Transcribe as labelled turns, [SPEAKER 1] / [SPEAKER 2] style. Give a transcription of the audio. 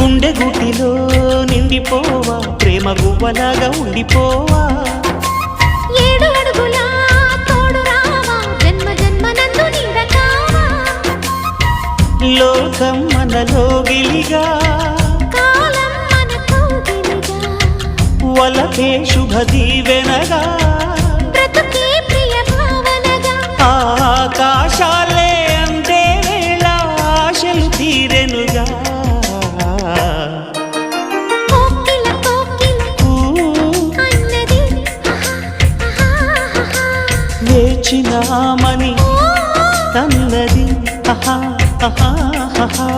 [SPEAKER 1] గుండె గుటిలో నిండిపోవా ప్రేమ గువ్వలాగా ఉండిపోవా
[SPEAKER 2] 7 అడుగుల తోడు రావా జన్మ జన్మనందు నీడ కావా
[SPEAKER 1] లోకం మనలో గిలిగా
[SPEAKER 2] కాలం మనతో గిలిగా
[SPEAKER 1] వలకే శుభ దీవెనగా
[SPEAKER 2] బ్రతుకే ప్రియ భావనగా
[SPEAKER 1] ఆకాశాలే అందే వేళ ఆశలు తీరెనుగా
[SPEAKER 2] కోకిల కోకిల అన్నది
[SPEAKER 1] వేచినామని తన్నది ఆహా ఆహా ఆహా